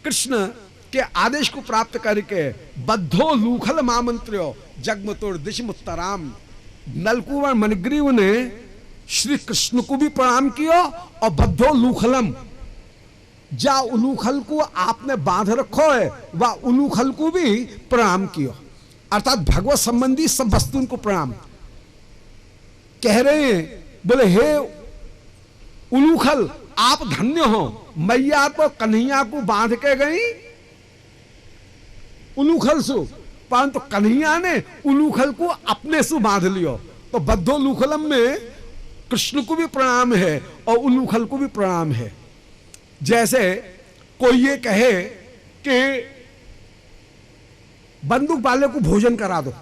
कृष्ण के आदेश को प्राप्त करके बद्धो लूखल मामंत्र्यो जगमतोड़ दिशमुत्तराम, नलकुवर मणिग्रीव ने श्री कृष्ण को भी प्रणाम किया और बद्धो लूखलम, जा उलूखल को आपने बांध रखो है वह उलूखल को भी प्रणाम किया, अर्थात भगवत संबंधी सब वस्तुओं को प्रणाम। कह रहे हैं बोले हे उलूखल आप धन्य हो, मैया तो कन्हैया को बांध के गई उलूखल सु, परंतु कन्हैया ने उलूखल को अपने से बांध लियो। तो बद्धो लूखलम में कृष्ण को भी प्रणाम है और उलूखल को भी प्रणाम है। जैसे कोई ये कहे कि बंदूक वाले को भोजन करा दो,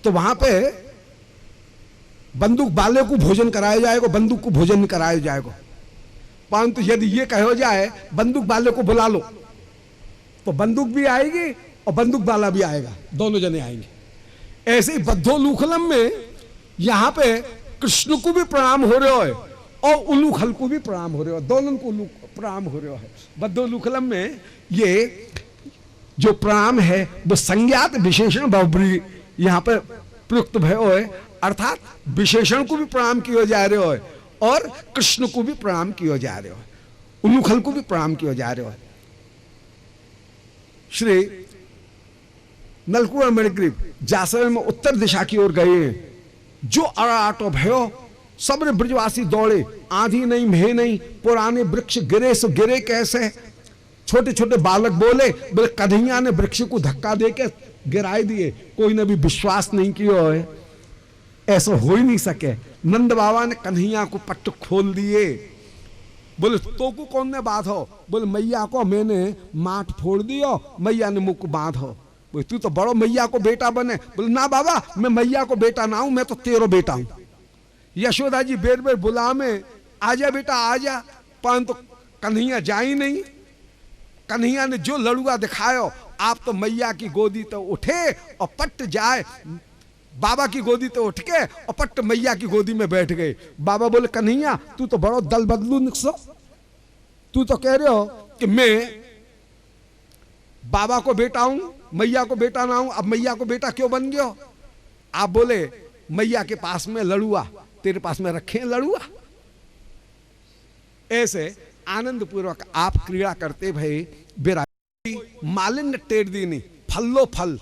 तो वहां पे बंदूक वाले को भोजन कराया जाएगा, बंदूक को भोजन नहीं कराया जाएगा। परंतु यदि ये कहो जाए बंदूक वाले को बुला लो, तो बंदूक भी आएगी और बंदूक वाला भी आएगा, दोनों जने आएंगे। ऐसे ही बद्धो लूखलम में यहां पे कृष्ण को भी प्रणाम हो रहे हो और उलूखल को भी प्रणाम हो रहे हो, दोनों को प्रणाम हो रहे हो। बद्धो लूखलम में ये जो प्रणाम है वो संज्ञात विशेषण बहुब्री यहां पर प्रयुक्त भयो है, अर्थात विशेषण को भी प्रणाम किया जा रहे हो और कृष्ण को भी प्रणाम किया जा रहे हो, उलूखल को भी प्रणाम किया जा रहे हो। श्री नलकुवर मणिग्रीव जासवे में उत्तर दिशा की ओर गए हैं। जो अराटो भयो सबरे ब्रजवासी दौड़े, आंधी नहीं मेह नहीं, पुराने वृक्ष गिरे सो गिरे कैसे। छोटे छोटे बालक बोले बोले कन्हैया ने वृक्ष को धक्का देके गिराए दिए, कोई ने भी विश्वास नहीं किया है, ऐसा हो ही नहीं सके। नंद बाबा ने कन्हैया को पट्ट खोल दिए, बोले तो को कौन ने बांधो, बोले मैया को मैंने माठ फोड़ दियो, मैया ने मुख को बांधो। बोले तू तो बड़ो मैया को बेटा बने, बोले ना बाबा मैं मैया को बेटा ना हूं, मैं तो तेरो बेटा हूं। यशोदा जी बेर बेर बुला में आजा बेटा आजा, परंतु कन्हैया जा ही नहीं। कन्हैया ने जो लड़ुआ दिखायो, आप तो मैया की गोदी तो उठे और पट्ट जाए, बाबा की गोदी तो उठ के और पट्ट मैया की गोदी में बैठ गए। बाबा बोले कन्हैया तू तो बड़ो दल बदलू निकसो, तू तो कह रहे हो कि मैं बाबा को बेटा हूं, मैया को बेटा ना हूं, अब मैया को बेटा क्यों बन गयो। आप बोले मैया के पास में लड़ुआ, तेरे पास में रखे लड़ुआ। ऐसे आनंद पूर्वक आप क्रीड़ा करते भई बिराई, मालिन्य टेढ़ दीनी फल्लो फल।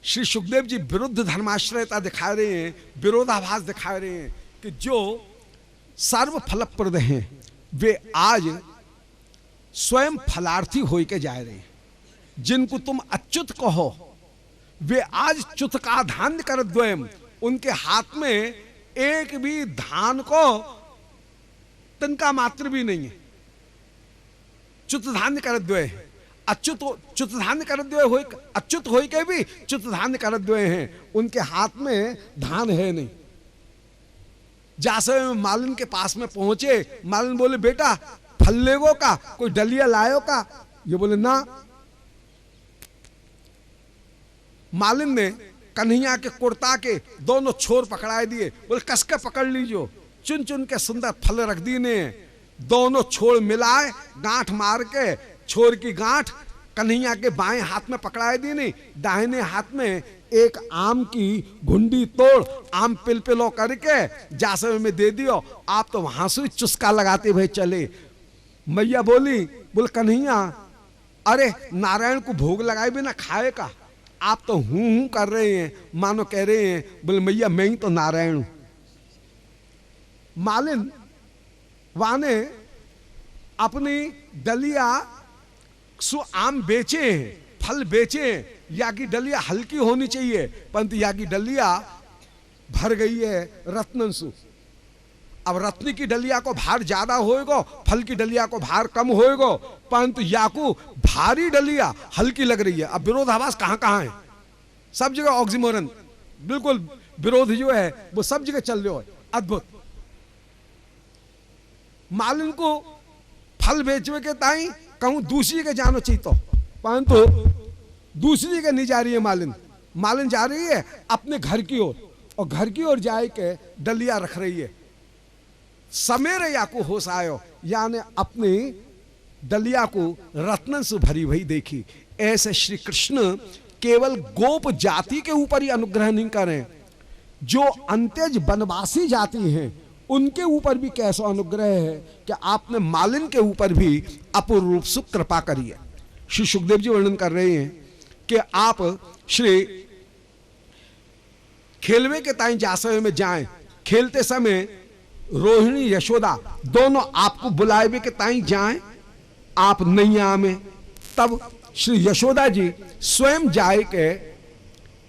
श्री सुखदेव जी विरुद्ध धर्माश्रयता दिखा रहे हैं, विरोधाभास दिखा रहे हैं कि जो सर्व फलप्रद हैं वे आज स्वयं फलार्थी हो के जा रहे हैं। जिनको तुम अच्युत कहो वे आज च्युत का धान्य कर द्वयम, उनके हाथ में एक भी धान को तिनका मात्र भी नहीं है। च्युत धान्य कर द्वय, अच्युत च्युत धान्य कर द्वय हो, अच्युत हो के भी च्युत धान्य कर द्वय हैं, उनके हाथ में धान है नहीं। जासे मालिन के पास में पहुंचे, मालिन बोले बेटा फल लेगो का, कोई डलिया लायो का। ये बोले ना। मालिन ने कन्हैया के कुर्ता के दोनों छोर पकड़ाए दिए, बोले कस के पकड़ लीजिए। चुन चुन के सुंदर फल रख दी ने, दोनों छोर मिलाए, गांठ मार के छोर की गांठ कन्हैया के बाएं हाथ में पकड़ाए दी नहीं, दाहिने हाथ में एक आम की घुंडी तोड़ आम पिलपिलो करके जासवे में दे दियो। आप तो वहां से चुस्का लगाते भाई चले। मैया बोली बोले कन्हैया अरे नारायण को भोग लगाए बिना खाए का, आप तो हूं कर रहे हैं, मानो कह रहे हैं बोले मैया मैं ही तो नारायण हूं। मालिन वाने अपनी डलिया सु आम बेचे, फल बेचे, या की डलिया हल्की होनी चाहिए, परंतु या की डलिया भर गई है रत्न सु। अब रत्न की डलिया को भार ज्यादा होएगा, फल की डलिया को भार कम होएगा, परंतु याकू भारी डलिया हल्की लग रही है। अब विरोधाभास कहां कहां है, सब जगह ऑक्सीमोरन, बिल्कुल विरोध जो है वो सब जगह चल रहे हो। अद्भुत। मालिन को फल बेचवे के ताई कहूं दूसरी के जानो चाहिए, तो परंतु दूसरी के नहीं जा रही है मालिन। मालिन जा रही है अपने घर की ओर, और घर की ओर जाए के डलिया रख रही है। समेरे याकू होश आयो, यानी अपनी डलिया को रत्न से भरी हुई देखी। ऐसे श्री कृष्ण केवल गोप जाति के ऊपर ही अनुग्रह नहीं करें, जो अंत्यज वनवासी जाति हैं उनके ऊपर भी कैसा अनुग्रह है कि आपने मालिन के ऊपर भी अपूर्व रूप से कृपा करी है। श्री सुखदेव जी वर्णन कर रहे हैं कि आप श्री खेलवे के ताई जासवे में जाएं, खेलते समय रोहिणी यशोदा दोनों आपको बुलावे के ताई जाएं, आप नहीं आवे, तब श्री यशोदा जी स्वयं जाए के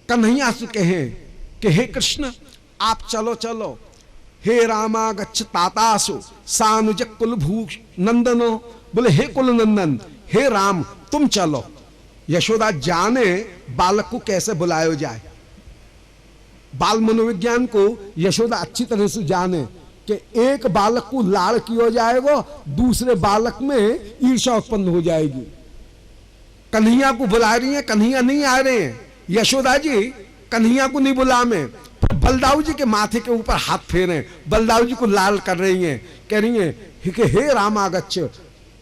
कन्हैया से कहें कि हे कृष्ण आप चलो चलो, हे रामा गच्छ तातासु सानुज कुलभूष नंदनो, बोले हे कुल नंदन हे राम तुम चलो। यशोदा जाने बालक को कैसे बुलाया जाए, बाल मनोविज्ञान को यशोदा अच्छी तरह से जाने कि एक बालक को लाड़ किया जाएगा, दूसरे बालक में ईर्ष्या उत्पन्न हो जाएगी। कन्हैया को बुला रही हैं, कन्हैया नहीं आ रहे हैं, यशोदा जी कन्हैया को नहीं बुला में, बलदाऊ जी के माथे के ऊपर हाथ फेरे, बलदाऊ जी को लाल कर रही हैं, कह रही हैं कि हे राम आगच्छ,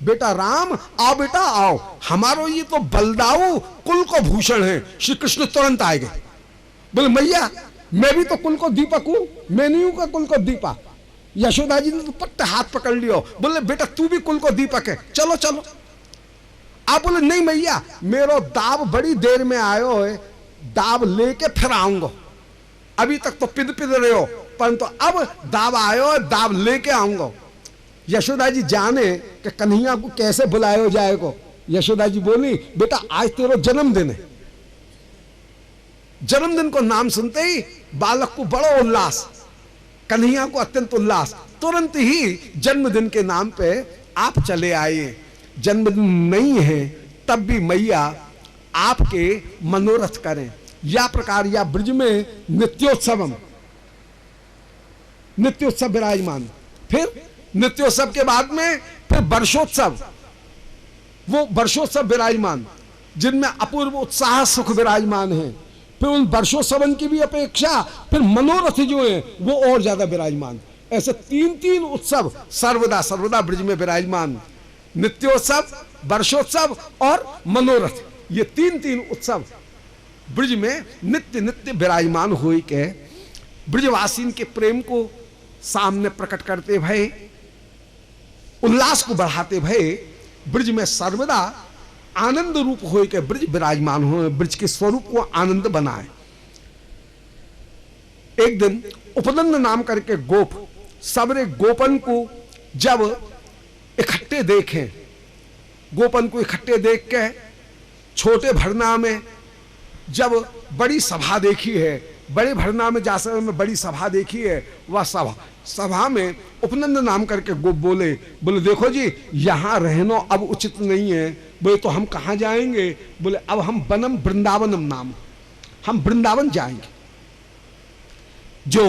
बेटा राम आओ, बेटा आओ, हमारो ये तो बलदाऊ कुल को भूषण है। श्री कृष्ण तुरंत आए गए, बोले मैया मैं भी तो कुल को दीपक हूं, मैं नहीं हूं का कुल को दीपक। यशोदा जी ने तो पट्टे हाथ पकड़ लियो, बोले बेटा तू भी कुल को दीपक है, चलो चलो। आप बोले नहीं मैया मेरो दाव बड़ी देर में आयो है, दाव लेके फिर आऊंगा, अभी तक तो पिद पिद रहे हो, परंतु अब दाव आयो है, दाव लेके आऊंगा। यशोदा जी जाने कि कन्हैया को कैसे बुलाया जाएगा। यशोदा जी बोली बेटा आज तेरा जन्मदिन है। जन्मदिन को नाम सुनते ही बालक को बड़ा उल्लास, कन्हैया को अत्यंत उल्लास, तुरंत ही जन्मदिन के नाम पे आप चले आए। जन्मदिन नहीं है तब भी मैया आपके मनोरथ करें, या प्रकार या ब्रज में नित्योत्सवम, नित्योत्सव विराजमान, फिर नित्योत्सव के बाद में फिर वर्षोत्सव, वो वर्षोत्सव विराजमान जिनमें अपूर्व उत्साह सुख विराजमान है। फिर उन वर्षोत्सवन की भी अपेक्षा फिर मनोरथ जो है वो और ज्यादा विराजमान। ऐसे तीन तीन उत्सव सर्वदा सर्वदा ब्रज में विराजमान, नित्योत्सव, वर्षोत्सव और मनोरथ, ये तीन तीन उत्सव ब्रज में नित्य नित्य विराजमान हुई के ब्रजवासीन के प्रेम को सामने प्रकट करते भय, उल्लास को बढ़ाते भय, ब्रज में सर्वदा आनंद रूप हो के ब्रज विराजमान हो, ब्रज के स्वरूप को आनंद बनाए। एक दिन उपनंद नाम करके गोप सबरे गोपन को जब इकट्ठे देखें, गोपन को इकट्ठे देख के छोटे भरना में जब बड़ी सभा देखी है, बड़े भरना में जासर में बड़ी सभा देखी है, वह सभा में उपनंद नाम करके गोप बोले देखो जी यहां रहना अब उचित नहीं है। बोले तो हम कहां जाएंगे? बोले अब हम बनम वृंदावनम नाम, हम वृंदावन जाएंगे जो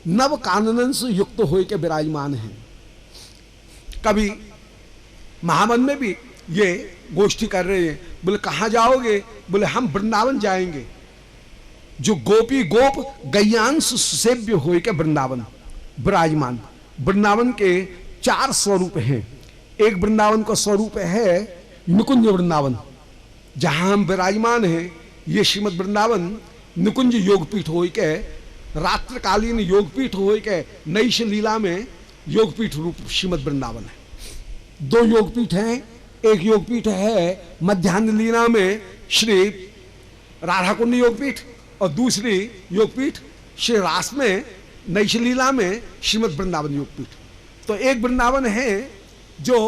नव कानन से युक्त हो के विराजमान है। कभी महावन में भी ये गोष्ठी कर रहे हैं, बोले कहां जाओगे? बोले हम वृंदावन जाएंगे जो गोपी गोप गैयांश सेव्य हो के वृंदावन विराजमान। वृंदावन के चार स्वरूप हैं। एक वृंदावन का स्वरूप है निकुंज वृंदावन, जहां हम विराजमान हैं। ये श्रीमद वृंदावन निकुंज योगपीठ हो के, रात्रिकालीन योगपीठ हो के, नैश लीला में योगपीठ रूप श्रीमद वृंदावन है। दो योगपीठ हैं, एक योगपीठ है मध्यान्ह लीला में श्री राधा कुंड योगपीठ, और दूसरी योगपीठ श्री रास में नैश लीला में श्रीमद वृंदावन योगपीठ। तो एक वृंदावन है जो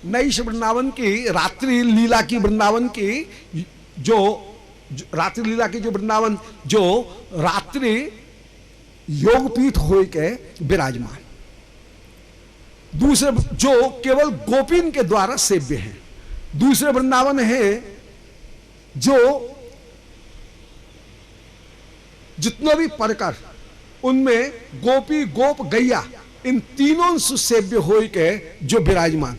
नैश वृंदावन की रात्रि लीला की वृंदावन की जो रात्रि लीला की जो वृंदावन जो रात्रि योगपीठ हो के विराजमान, दूसरे जो केवल गोपीन के द्वारा सेव्य है। दूसरे वृंदावन है जो जितने भी परकर उनमें गोपी गोप गैया इन तीनों से सेव्य हो के जो विराजमान।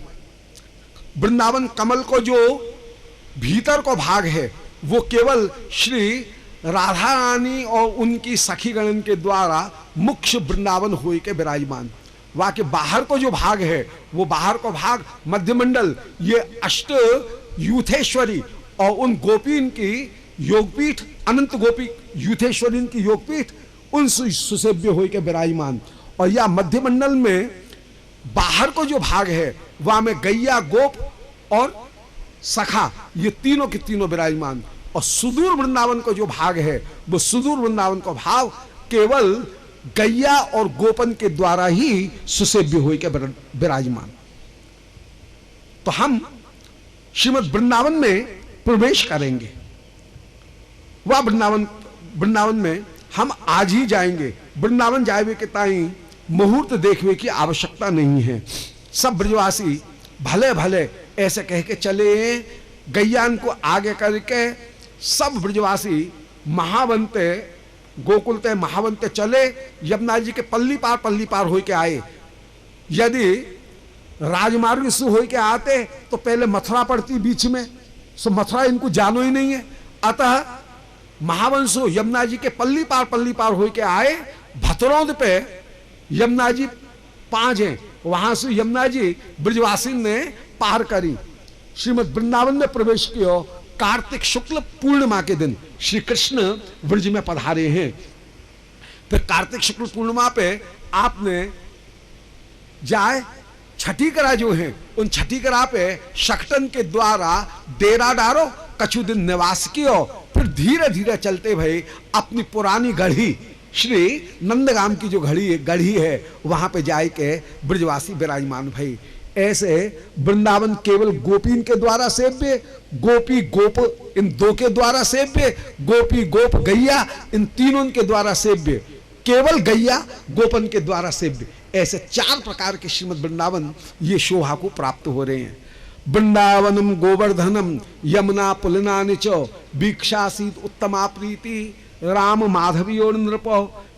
वृंदावन कमल को जो भीतर को भाग है वो केवल श्री राधा रानी और उनकी सखी गणन के द्वारा मुख्य वृंदावन हो के विराजमान। वहां के बाहर को जो भाग है वो बाहर को भाग मध्यमंडल, ये अष्ट यूथेश्वरी और उन गोपीन की योगपीठ, अनंत गोपी यूथेश्वरी की योगपीठ, उन सुसेव्य हो के विराजमान। और या मध्यमंडल में बाहर को जो भाग है वहां में गैया, गोप और सखा, ये तीनों के तीनों विराजमान। और सुदूर वृंदावन को जो भाग है वो सुदूर वृंदावन का भाव केवल गैया और गोपन के द्वारा ही सुसेव्य हो के विराजमान। तो हम श्रीमद वृंदावन में प्रवेश करेंगे। वह वृंदावन में हम आज ही जाएंगे। वृंदावन जाए के ताई मुहूर्त देखने की आवश्यकता नहीं है। सब ब्रजवासी भले भले ऐसे कह के चले, गैयान को आगे करके सब ब्रजवासी महावंते गोकुलते महावंते चले, यमुना जी के पल्ली पार हो के आए। यदि राजमार्ग से हो के आते तो पहले मथुरा पड़ती बीच में, सो मथुरा इनको जानो ही नहीं है। अतः महावंशो यमुना जी के पल्ली पार हो के आए। भतरौंद पे यमुना जी 5 हैं, वहां से यमुना जी ब्रजवासी ने पार करी, श्रीमद वृंदावन में प्रवेश किया। कार्तिक शुक्ल पूर्णिमा के दिन श्री कृष्ण ब्रज में पधारे हैं। फिर कार्तिक शुक्ल पूर्णिमा पे आपने जाए छठी करा जो है, उन छठी करा पे शकटन के द्वारा डेरा डारो, कछु दिन निवास कियो। फिर धीरे धीरे चलते भई अपनी पुरानी गढ़ी श्री नंदगाम की जो गढ़ी है वहां पे जाए के ब्रजवासी विराजमान भई। ऐसे वृंदावन केवल गोपीन के द्वारा सेव्य, गोपी गोप इन दो के द्वारा सेव्य, गोपी गोप गैया इन तीनों के द्वारा सेव्य, केवल गैया गोपन के द्वारा सेव्य। ऐसे 4 प्रकार के श्रीमद वृंदावन ये शोभा को प्राप्त हो रहे हैं। वृंदावनम गोवर्धनम यमुना पुलना निच वीक्षासीत उत्तमा प्रीति राम माधवी और नृप।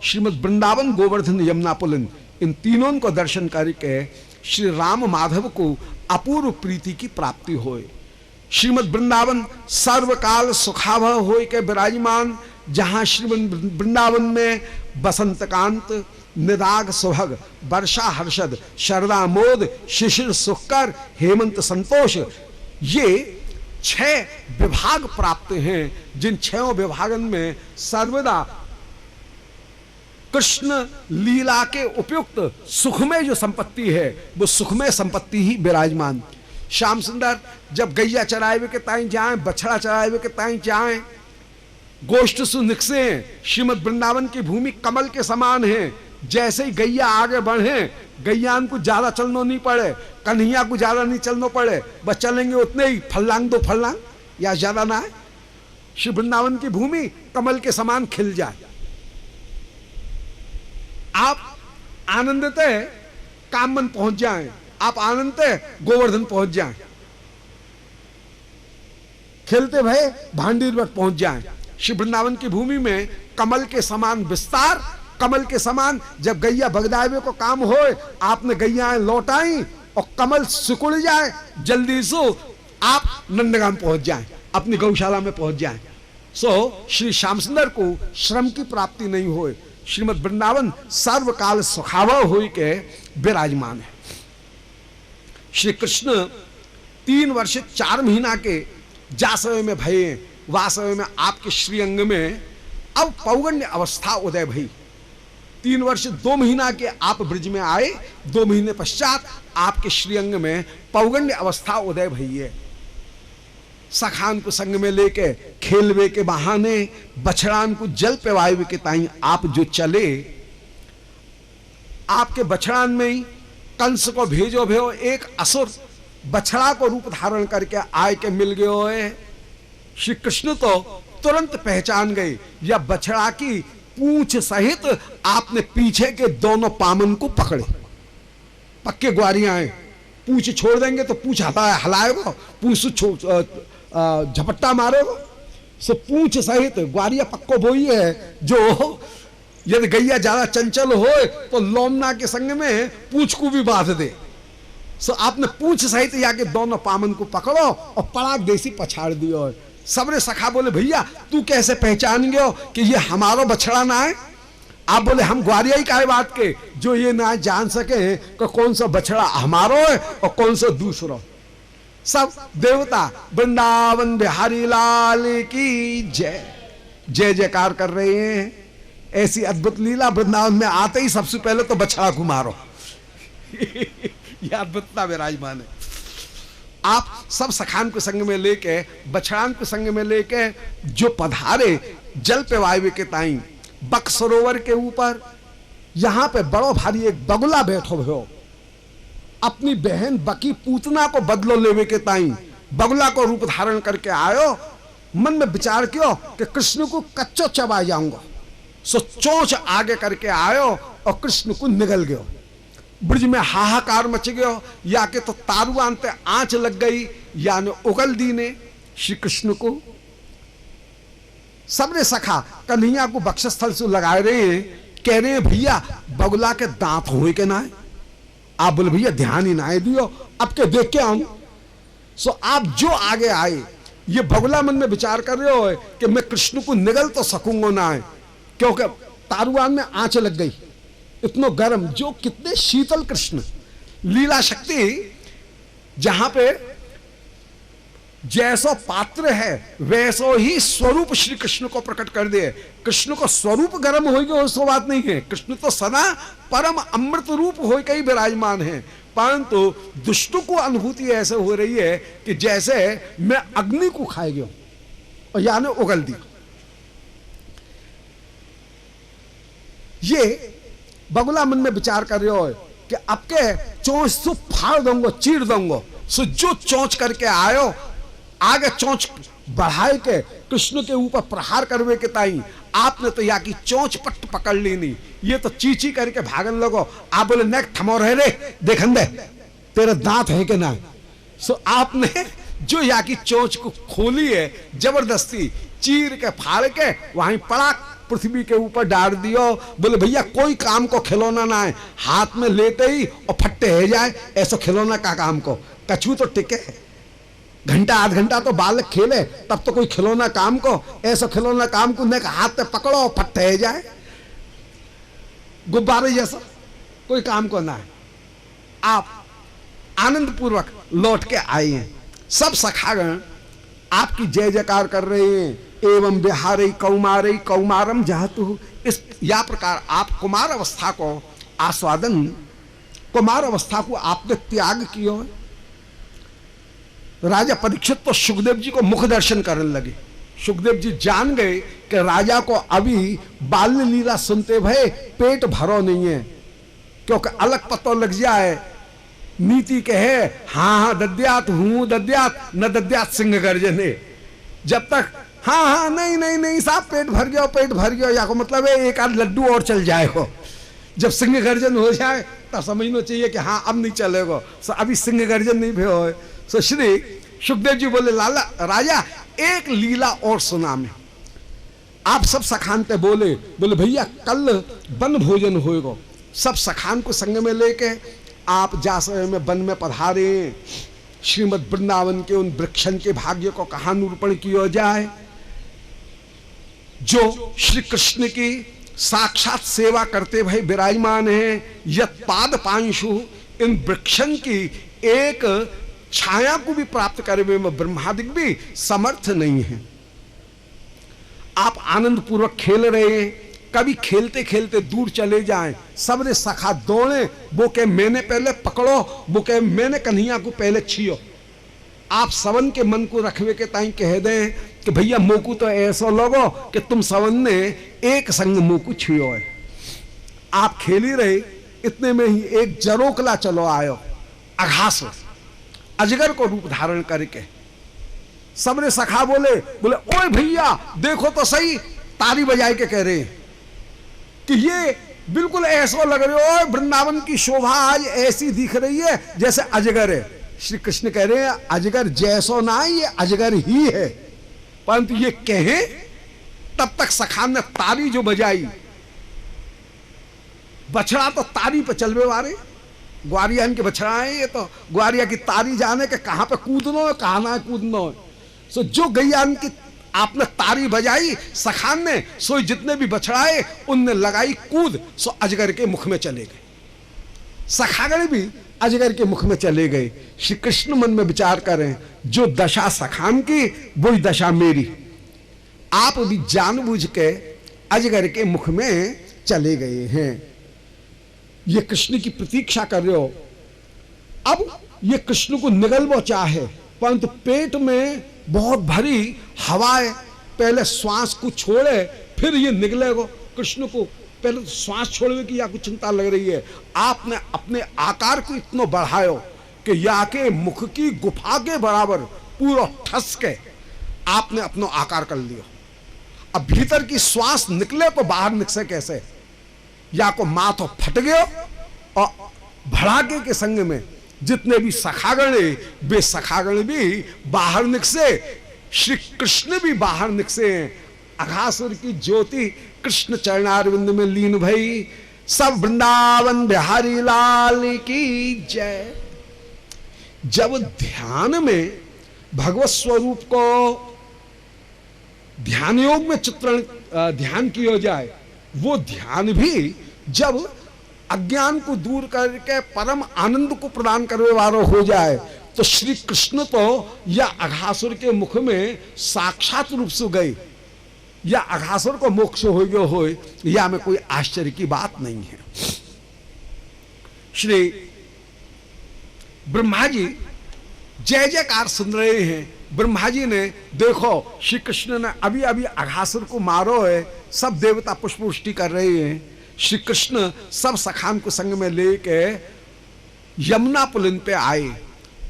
श्रीमद वृंदावन गोवर्धन यमुना पुलिन इन तीनों को दर्शन करके श्री राम माधव को अपूर्व प्रीति की प्राप्ति होए। श्रीमद वृंदावन सर्वकाल सुखावह होए के विराजमान, जहां श्रीमद वृंदावन में बसंत कांत, निदाग सुभग, वर्षा हर्षद, शरदा मोद, शिशिर सुखकर, हेमंत संतोष, ये 6 विभाग प्राप्त हैं। जिन 6 विभागन में सर्वदा कृष्ण लीला के उपयुक्त सुखमय जो संपत्ति है वो सुखमय संपत्ति ही विराजमान। श्याम सुंदर जब गैया चराए के ताई जाए, बछड़ा चराए के ताई जाए, गोष्ठ सु निकसे, श्रीमद वृंदावन की भूमि कमल के समान है। जैसे ही गैया आगे बढ़े, गैयान को ज्यादा चलना नहीं पड़े, कन्हैया को ज्यादा नहीं चलना पड़े, बस चलेंगे उतने ही, फल्लांग 2 फल्लांग या ज्यादा ना है। श्री वृंदावन की भूमि कमल के समान खिल जाए। आप आनंदते कामन पहुंच जाएं, आप आनंदते गोवर्धन पहुंच जाएं, खेलते भय भांडीरवट पहुंच जाएं। श्री वृंदावन की भूमि में कमल के समान विस्तार, कमल के समान जब गैया बगदावे को काम हो, आपने गैयाएं लौटाई और कमल सिकुड़ जाए, जल्दी से आप नंदगाम पहुंच जाएं, अपनी गौशाला में पहुंच जाएं। सो श्री श्याम सुंदर को श्रम की प्राप्ति नहीं होए। श्रीमद वृंदावन सर्वकाल सुखावह होई के विराजमान है। श्री कृष्ण 3 वर्ष 4 महीना के जा समय में भये, वासव में आपके श्रीअंग में अब पौगण्य अवस्था उदय भई। 3 वर्ष 2 महीना के आप ब्रज में आए, 2 महीने पश्चात आपके श्रीअंग में पौगण्य अवस्था उदय भई है। सखान को संग में लेके खेलवे के बहाने बछड़ान को जल पिवाए के ताई आप जो चले, आपके बछड़ान में ही कंस को भेजो भयो एक असुर बछड़ा को रूप धारण करके आए के मिल गयो है। श्री कृष्ण तो तुरंत पहचान गए, या बछड़ा की पूंछ सहित आपने पीछे के दोनों पामन को पकड़े। पक्के ग्वारियां हैं, पूंछ छोड़ देंगे तो पूंछ हलाएगा, पूंछ झपट्टा मारेगा। सो पूंछ सहित ग्वारिया पक्को बोई है, जो यदि गैया ज्यादा चंचल हो तो लोमना के संग में पूंछ को भी बांध दे। सो आपने पूंछ सहित जाके दोनों पामन को पकड़ो और पड़ाक देसी पछाड़ दियो। सबरे सखा बोले भैया तू कैसे पहचान गयो कि ये हमारो बछड़ा ना है? आप बोले हम ग्वारिया ही का बात के जो ये ना जान सके कि कौन सा बछड़ा हमारो है और कौन सा दूसरो। सब देवता वृंदावन बिहारी लाल की जय जय जयकार कर रहे हैं। ऐसी अद्भुत लीला वृंदावन में आते ही सबसे पहले तो बछड़ा घुमारो यह अद्भुतता विराजमान है। आप सब सखान को संग में लेके बछड़ान को संग में लेके जो पधारे जल पे वायवे के ताई बक सरोवर के ऊपर, यहां पे बड़ो भारी एक बगुला बैठो भयो अपनी बहन बकी पूतना को बदलो लेवे के ताई बगुला को रूप धारण करके आयो। मन में विचार कियो कि कृष्ण को कच्चो चबा जाऊंगा, सो चोंच आगे करके आयो और कृष्ण को निगल गयो। ब्रज में हाहाकार मच गयो, या के तो तारुआन पे आंच लग गई या ने उगल दी ने श्री कृष्ण को। सबने सखा कन्हैया को बक्षस्थल से लगाए रहे हैं, कह रहे हैं भैया बगुला के दांत हुए के ना है। आप बोले भैया ध्यान ही ना दियो, अब के देख के आऊं। सो आप जो आगे आए, ये बगुला मन में विचार कर रहे हो कि मैं कृष्ण को निगल तो सकूंगा ना है, क्योंकि तारुआन में आंच लग गई, इतना गर्म, जो कितने शीतल कृष्ण। लीला शक्ति जहां पे जैसो पात्र है वैसो ही स्वरूप श्री कृष्ण को प्रकट कर दे। कृष्ण को स्वरूप गर्म होगी उसको बात नहीं है, कृष्ण तो सदा परम अमृत रूप होकर ही विराजमान है, परंतु दुष्टों को अनुभूति ऐसे हो रही है कि जैसे मैं अग्नि को खाए गया और यानी उगल दी। ये बगुला मन में विचार कर रहे हो कि अब के चोंच सु फाड़ दूंगो, चीर दूंगो। सो जो चोंच करके आयो आगे चोंच बढ़ाए के कृष्ण के ऊपर प्रहार करवे के ताई आपने तो या की चोंच पट पकड़ लेनी, ये तो चीची करके भागन लगो। आप बोले नेक थमो रहे रे देखन दे तेरे दांत है कि ना। सो आपने जो या की चोंच को खोली है जबरदस्ती चीर के फाड़ के वहीं पड़ा पृथ्वी के ऊपर डाल दियो। बोले भैया कोई काम को खिलौना ना है, हाथ में लेते ही और फट्टे है जाए, ऐसा खिलौना का काम को। कछू तो टिके घंटा आध घंटा तो बालक खेले तब तो कोई खिलौना काम को, ऐसा खिलौना काम को ने हाथ पे पकड़ो और फट्टे है जाए, गुब्बारे जैसा कोई काम को ना है। आप आनंद पूर्वक लौट के आए हैं, सब सखागण आपकी जय जयकार कर रहे हैं। एवं बिहारी कौमारी कौमारम जहतु, इस या प्रकार आप कुमार अवस्था को आस्वादन, कुमार अवस्था को आपने त्याग किया है। राजा परीक्षित तो सुखदेव जी को मुख दर्शन करने लगे। सुखदेव जी जान गए कि राजा को अभी बाल्य लीला सुनते भय पेट भरो नहीं है, क्योंकि अलग पतो लग जाए नीति कहे हाँ हाँ दद्यात हूं दद्यात न दद्यात सिंह गर्जने। जब तक हाँ हाँ नहीं नहीं नहीं साहब पेट भर गया पेट भर गया, या को मतलब है एक आध लड्डू और चल जाए हो। जब सिंह गर्जन हो जाए तब समझना चाहिए कि हाँ अब नहीं चलेगा। सो अभी सिंह गर्जन नहीं भी हो। सो श्री सुखदेव जी बोले लाला राजा एक लीला और सुना में। आप सब सखान पे बोले भैया कल वन भोजन होएगा। सब सखान को संग में लेके आप जासर में वन में पधारे, श्रीमद वृंदावन के उन वृक्षन के भाग्य को कहा निरूपण किया जाए, जो श्री कृष्ण की साक्षात सेवा करते भाई विराजमान है। यत पाद पांशु, इन वृक्षन की एक छाया को भी प्राप्त करने में ब्रह्मादिक भी समर्थ नहीं है। आप आनंद पूर्वक खेल रहे हैं, कभी खेलते खेलते दूर चले जाएं, सबने सखा दौड़े, वो के मैंने पहले पकड़ो, वो के मैंने कन्हैया को पहले छियो। आप सवन के मन को रखवे के ताई कह दें कि भैया मोकू तो ऐसा लगो कि तुम सवन ने एक संग मोकू छियो है। आप खेल ही रहे, इतने में ही एक जरोकला चलो आयो अघास अजगर को रूप धारण करके। सबने सखा बोले ओए भैया देखो तो सही, ताली बजाए के कह रहे हैं कि ये बिल्कुल ऐसा लग रहे हो वृंदावन की शोभा आज ऐसी दिख रही है जैसे अजगर है। श्री कृष्ण कह रहे हैं अजगर जैसो ना ये अजगर ही है। परंतु ये कहे तब तक सखान ने ताली जो बजाई, बछड़ा तो ताली पे चलवे वाले, ग्वारिया के बछड़ा है, ये तो ग्वारिया की ताली जाने के कहां पे कूदनो है कहां ना कूदनो है। सो जो गैया की आपने तारी बजाई सखान ने, सो जितने भी बछड़ाए उनने लगाई कूद, सो अजगर के मुख में चले गए। सखागण भी अजगर के मुख में चले गए। श्री कृष्ण मन में विचार करें, जो दशा सखान की वही दशा मेरी। आप भी जानबूझ के अजगर के मुख में चले गए हैं। ये कृष्ण की प्रतीक्षा कर रहे हो। अब ये कृष्ण को निगलबो चाहे, परंतु पेट में बहुत भरी हवाएं, पहले श्वास को छोड़े फिर ये निकलेगो। कृष्ण को पहले तो श्वास छोड़ने की या कुछ चिंता लग रही है। आपने अपने आकार को इतना बढ़ायो कि या के मुख की गुफा के बराबर पूरा ठस के आपने अपना आकार कर लिया। अब भीतर की श्वास निकले तो बाहर निकसे कैसे? या को माथो फट गयो और भड़ाके के संग में जितने भी सखागण वे सखागण भी बाहर निकसे, श्री कृष्ण भी बाहर निकसे हैं। अघासुर की ज्योति कृष्ण चरणारविंद में लीन भई। सब वृंदावन बिहारी लाल की जय। जब ध्यान में भगवत स्वरूप को ध्यान योग में चित्रण ध्यान किया जाए, वो ध्यान भी जब अज्ञान को दूर करके परम आनंद को प्रदान करने वाला हो जाए, तो श्री कृष्ण तो या अघासुर के मुख में साक्षात रूप से गए, या अघासुर को मोक्ष हो गयो हो, या में कोई आश्चर्य की बात नहीं है। श्री ब्रह्मा जी जय जयकार सुन रहे हैं। ब्रह्मा जी ने देखो श्री कृष्ण ने अभी अभी अघासुर को मारो है, सब देवता पुष्पवृष्टि कर रहे हैं। श्री कृष्ण सब सखान को संग में लेके यमुना पुलिन पे आए।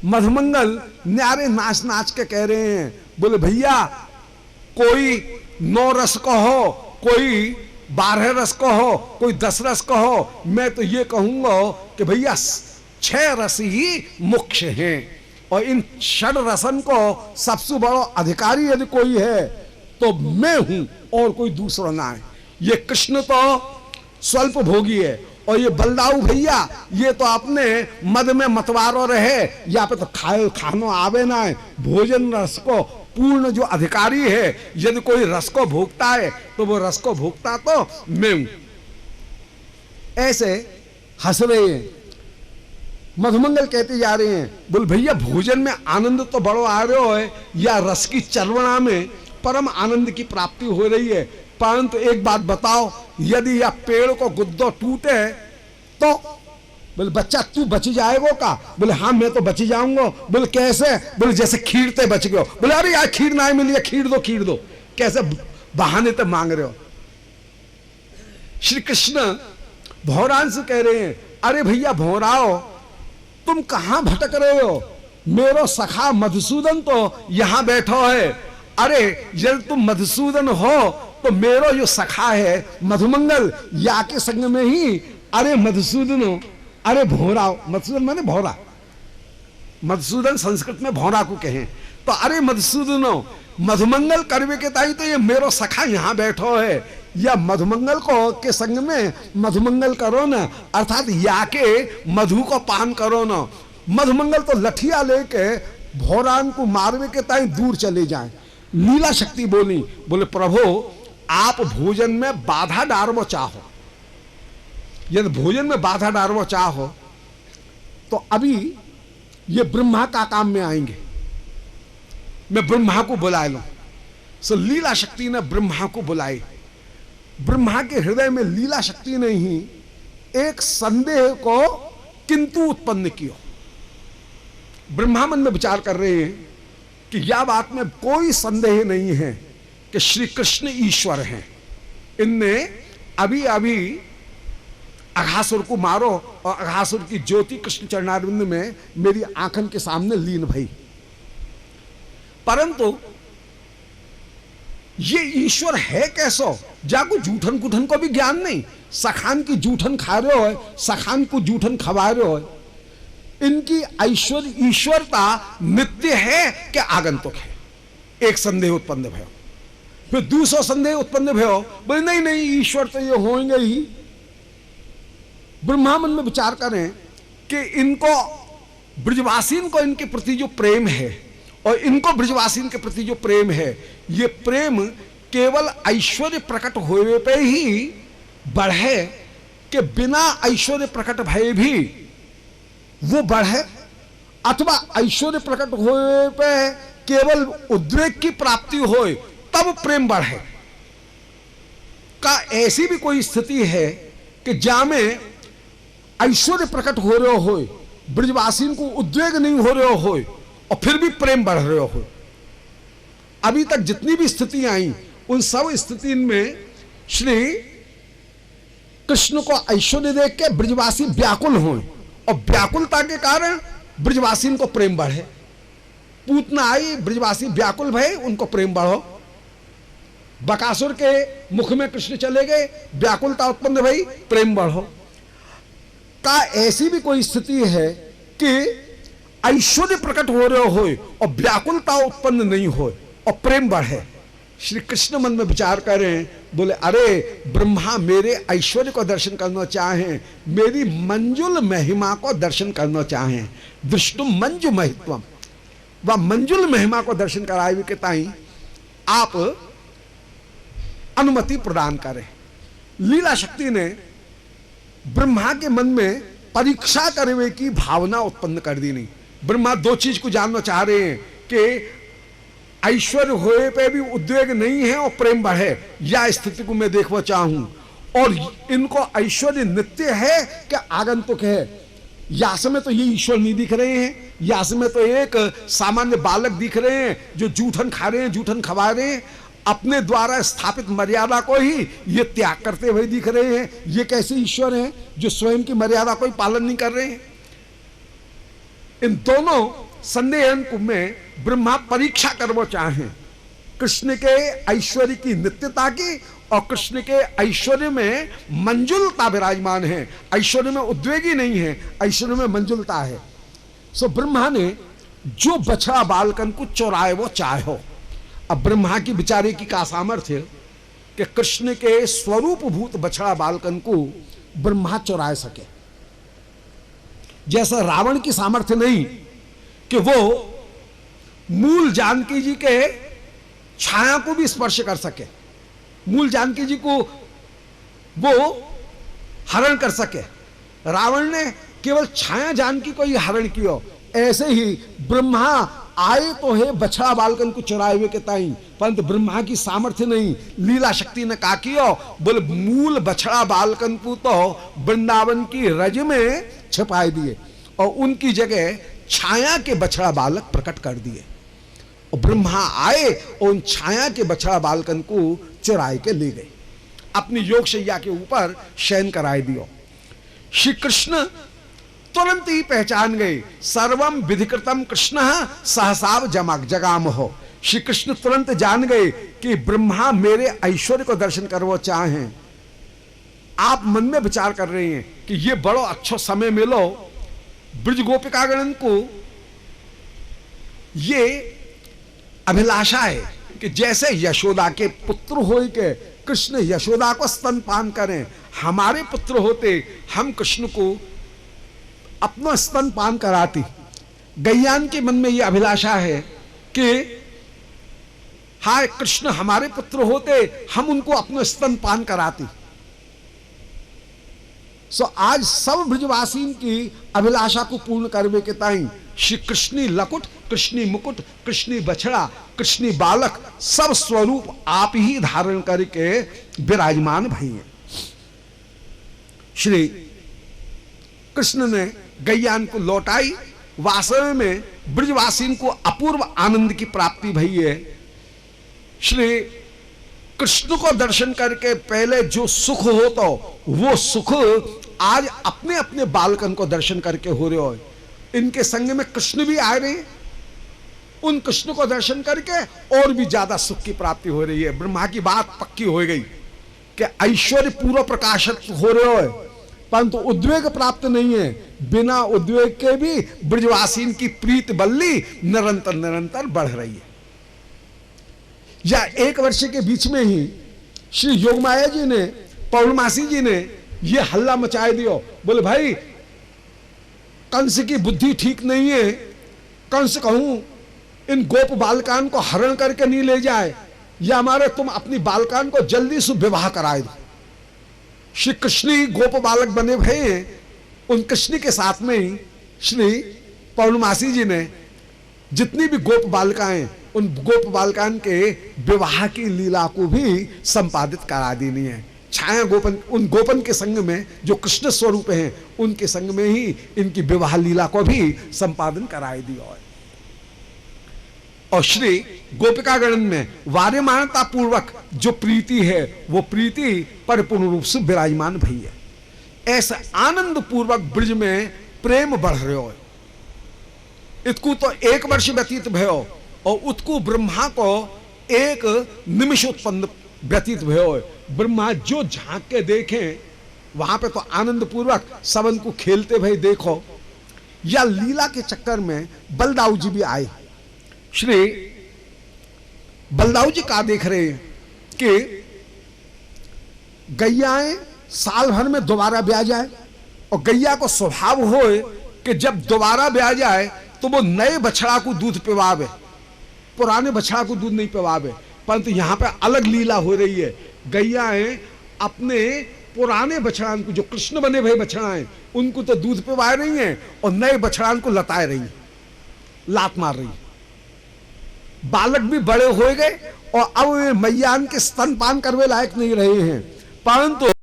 मधुमंगल न्यारे नाच नाच के कह रहे हैं, बोले भैया कोई 9 रस को हो, कोई 12 रस को हो, कोई 10 रस को हो। मैं तो ये कहूंगा कि भैया 6 रस ही मुख्य हैं, और इन 6 रसन को सबसे बड़ा अधिकारी यदि कोई है तो मैं हूं और कोई दूसरा ना है। ये कृष्ण तो स्वल्प भोगी है, और ये बलदाऊ भैया ये तो अपने मद में मतवारो रहे, या पे तो खानो आवे ना है। भोजन रस को पूर्ण जो अधिकारी है, यदि कोई रस को भोगता है तो वो रस को भोगता तो मैं हूं। ऐसे हंस रहे हैं। मधुमंगल कहते जा रहे हैं, बोल भैया भोजन में आनंद तो बड़ो आ रहा है, या रस की चरवणा में परम आनंद की प्राप्ति हो रही है। परंतु एक बात बताओ, यदि यह पेड़ को गुद्दो टूटे तो बोले बच्चा तू बच जाएगो का? बोले हाँ मैं तो बच जाऊंगा। बोले कैसे? बोले जैसे खीरते बच गयो। बोले अरे यार खीर ना मिली है, खीर दो। कैसे बहाने तो मांग रहे हो? श्री कृष्ण भौरान से कह रहे हैं, अरे भैया भौराओ तुम कहां भटक रहे हो? मेरो सखा मधुसूदन तो यहां बैठो है। अरे यदि तुम मधुसूदन हो तो मेरो जो सखा है मधुमंगल, या के संग में ही अरे मधुसूदनो, अरे भौराओ। मधुसूदन माने भौरा, मधुसूदन संस्कृत में भौरा को कहें तो अरे मधुसूदनो मधुमंगल करवे के ताई तो ये मेरो सखा यहां बैठो है, या मधुमंगल को के संग में मधुमंगल करो ना, अर्थात या के मधु को पान करो ना। मधुमंगल तो लठिया लेके भौरान को मारवे के ताई दूर चले जाएं। लीला शक्ति बोली, बोले प्रभु आप भोजन में बाधा डालवो चाहो, यदि भोजन में बाधा डालवो चाहो तो अभी ये ब्रह्मा का काम में आएंगे, मैं ब्रह्मा को बुला लूं। सो लीला शक्ति ने ब्रह्मा को बुलाई। ब्रह्मा के हृदय में लीला शक्ति ने ही एक संदेह को किंतु उत्पन्न किया। ब्रह्मा मन में विचार कर रहे हैं कि यह बात में कोई संदेह नहीं है कि श्री कृष्ण ईश्वर हैं। इनने अभी अभी अघासुर को मारो, और अघासुर की ज्योति कृष्ण चरणारविंद में मेरी आंखन के सामने लीन भई। परंतु ये ईश्वर है कैसो? जाको जूठन कुठन को भी ज्ञान नहीं। सखान की जूठन खा रहे हो, सखान को जूठन खवा रहे हो। इनकी ऐश्वर्य ईश्वरता नित्य है कि आगंतुक है? एक संदेह उत्पन्न भयो। फिर दूसरा संदेह उत्पन्न भयो, बोले नहीं नहीं ईश्वर तो ये होंगे ही। ब्रह्मा मन में विचार करें कि इनको ब्रजवासीन को इनके प्रति जो प्रेम है और इनको ब्रजवासीन के प्रति जो प्रेम है, ये प्रेम केवल ऐश्वर्य प्रकट होने पे ही बढ़े कि बिना ऐश्वर्य प्रकट भय भी वो बढ़े, अथवा ऐश्वर्य प्रकट होने पे केवल उद्रेक की प्राप्ति होए तब प्रेम बढ़े। का ऐसी भी कोई स्थिति है कि जामे ऐश्वर्य प्रकट हो रहे हो, ब्रजवासीन को उद्वेग नहीं हो रहे हो और फिर भी प्रेम बढ़ रहे हो। अभी तक जितनी भी स्थितियां आई उन सब स्थिति में श्री कृष्ण को ऐश्वर्य देख के ब्रजवासी व्याकुल हो और व्याकुलता के कारण ब्रजवासीन को प्रेम बढ़े। पूतना आई, ब्रजवासी व्याकुल भय, उनको प्रेम बढ़ो। बकासुर के मुख में कृष्ण चले गए, व्याकुलता उत्पन्न भई, प्रेम बढ़ो। का ऐसी भी कोई स्थिति है कि ऐश्वर्य प्रकट हो रहे हो और व्याकुलता उत्पन्न नहीं हो और प्रेम बढ़े। श्री कृष्ण मन में विचार करें, बोले अरे ब्रह्मा मेरे ऐश्वर्य को दर्शन करना चाहें, मेरी मंजुल महिमा को दर्शन करना चाहें। दृष्टुम मंजु महित्वम, वह मंजुल महिमा को दर्शन कराए के ताई आप अनुमति प्रदान करें। लीला शक्ति ने ब्रह्मा के मन में परीक्षा करने की भावना उत्पन्न कर दी। नहीं, ब्रह्मा दो चीज को जानना चाह रहे हैं कि ऐश्वर्य होए पे भी उद्वेग नहीं है और प्रेम बढ़े, या स्थिति को मैं देखना चाहूं। और इनको ऐश्वर्य नित्य है क्या आगंतुक है? या समय तो ये ईश्वर नहीं दिख रहे हैं, या समय तो एक सामान्य बालक दिख रहे हैं जो जूठन खा रहे हैं, जूठन खवा रहे हैं, अपने द्वारा स्थापित मर्यादा को ही ये त्याग करते हुए दिख रहे हैं। ये कैसे ईश्वर हैं जो स्वयं की मर्यादा को ही पालन नहीं कर रहे हैं? इन दोनों संदेह में ब्रह्मा परीक्षा करना चाहें, कृष्ण के ऐश्वर्य की नित्यता की और कृष्ण के ऐश्वर्य में मंजुलता विराजमान है। ऐश्वर्य में उद्वेगी नहीं है, ऐश्वर्य में मंजुलता है। सो ब्रह्मा ने जो बछड़ा बालकन को चुराए वो चाहो। अब ब्रह्मा की विचारे की का सामर्थ्य कि कृष्ण के स्वरूप भूत बछड़ा बालकन को ब्रह्मा चुराए सके। जैसा रावण की सामर्थ्य नहीं कि वो मूल जानकी जी के छाया को भी स्पर्श कर सके, मूल जानकी जी को वो हरण कर सके। रावण ने केवल छाया जानकी को ही हरण किया। ऐसे ही ब्रह्मा आए तो है बछड़ा बालकन को चुराए हुए के ताई, परंतु ब्रह्मा की सामर्थ्य नहीं। लीला शक्ति ने का किया, बोले मूल बछड़ा बालकन को तो वृंदावन की रज में छिपाए दिए और उनकी जगह छाया के बछड़ा बालक प्रकट कर दिए। और ब्रह्मा आए और उन छाया के बछड़ा बालकन को चुराए के ले गए, अपनी योग शैया के ऊपर शयन कराए दियो। श्री कृष्ण तुरंत ही पहचान गए, सर्वम विधिकृतम कृष्ण सहसाव जगाम हो। श्री कृष्ण तुरंत जान गए कि ब्रह्मा मेरे ऐश्वर्य को दर्शन करना चाहें। आप मन में विचार कर रहे हैं कि ये बड़ो अच्छा समय मिलो ब्रज गोपिकागण को। ये अभिलाषा है कि जैसे यशोदा के पुत्र हो के कृष्ण यशोदा को स्तनपान करें, हमारे पुत्र होते हम कृष्ण को अपना स्तनपान कराती। गैयान के मन में यह अभिलाषा है कि हाय कृष्ण हमारे पुत्र होते हम उनको अपना स्तनपान कराती। सो आज सब ब्रजवासी की अभिलाषा को पूर्ण करने के ताई श्री कृष्णी लकुट, कृष्णी मुकुट, कृष्णी बछड़ा, कृष्णी बालक सब स्वरूप आप ही धारण करके विराजमान भइए। श्री कृष्ण ने गैयान को लौटाई। वास्तव में ब्रजवासी को अपूर्व आनंद की प्राप्ति भई है। श्री कृष्ण को दर्शन करके पहले जो सुख होता वो सुख आज अपने अपने बालकन को दर्शन करके हो रहे हो। इनके संग में कृष्ण भी आ रहे, उन कृष्ण को दर्शन करके और भी ज्यादा सुख की प्राप्ति हो रही है। ब्रह्मा की बात पक्की हो गई कि ऐश्वर्य पूर्व प्रकाशित हो रहे हो, परंतु उद्वेग प्राप्त नहीं है। बिना उद्वेग के भी ब्रजवासीन की प्रीत बल्ली निरंतर निरंतर बढ़ रही है। या एक वर्ष के बीच में ही श्री योगमाया जी ने, पौर्णमासी जी ने ये हल्ला मचाए दियो, बोले भाई कंस की बुद्धि ठीक नहीं है। कंस कहूं इन गोप बालकान को हरण करके नहीं ले जाए, या हमारे तुम अपनी बालकान को जल्दी से विवाह कराए दो। श्री कृष्ण ही गोप बालक बने भय हैं, उन कृष्ण के साथ में ही श्री पौर्णमासी जी ने जितनी भी गोप बालिकाएं, उन गोप बालिकाओं के विवाह की लीला को भी संपादित करा देनी है। छाया गोपन, उन गोपन के संग में जो कृष्ण स्वरूप हैं, उनके संग में ही इनकी विवाह लीला को भी संपादन कराई दी। और श्री गोपिकागण में वार्यमानता पूर्वक जो प्रीति है, वो प्रीति परिपूर्ण रूप से विराजमान भई है। ऐसे आनंद पूर्वक ब्रज में प्रेम बढ़ रहे हो। इतकू तो 1 वर्ष व्यतीत भयो और उत्कू ब्रह्मा को 1 निमिष उत्पन्न व्यतीत भयो। ब्रह्मा जो झांक के देखें, वहां पे तो आनंद पूर्वक सबन को खेलते भई देखो। या लीला के चक्कर में बलदाऊ जी भी आए। श्री बलदाऊ जी का देख रहे हैं कि गैयाएं साल भर में दोबारा ब्याह जाए, और गैया को स्वभाव हो कि जब दोबारा ब्याह जाए तो वो नए बछड़ा को दूध पिवावे, पुराने बछड़ा को दूध नहीं पिवावे। परंतु यहां पे अलग लीला हो रही है। गैयाएं अपने पुराने बछड़ान को, जो कृष्ण बने भाई बछड़ाएं, उनको तो दूध पिवा रही हैं और नए बछड़ान को लताए रही हैं, लात मार रही। बालक भी बड़े हो गए और अब मैयान के स्तनपान करवे लायक नहीं रहे हैं। परंतु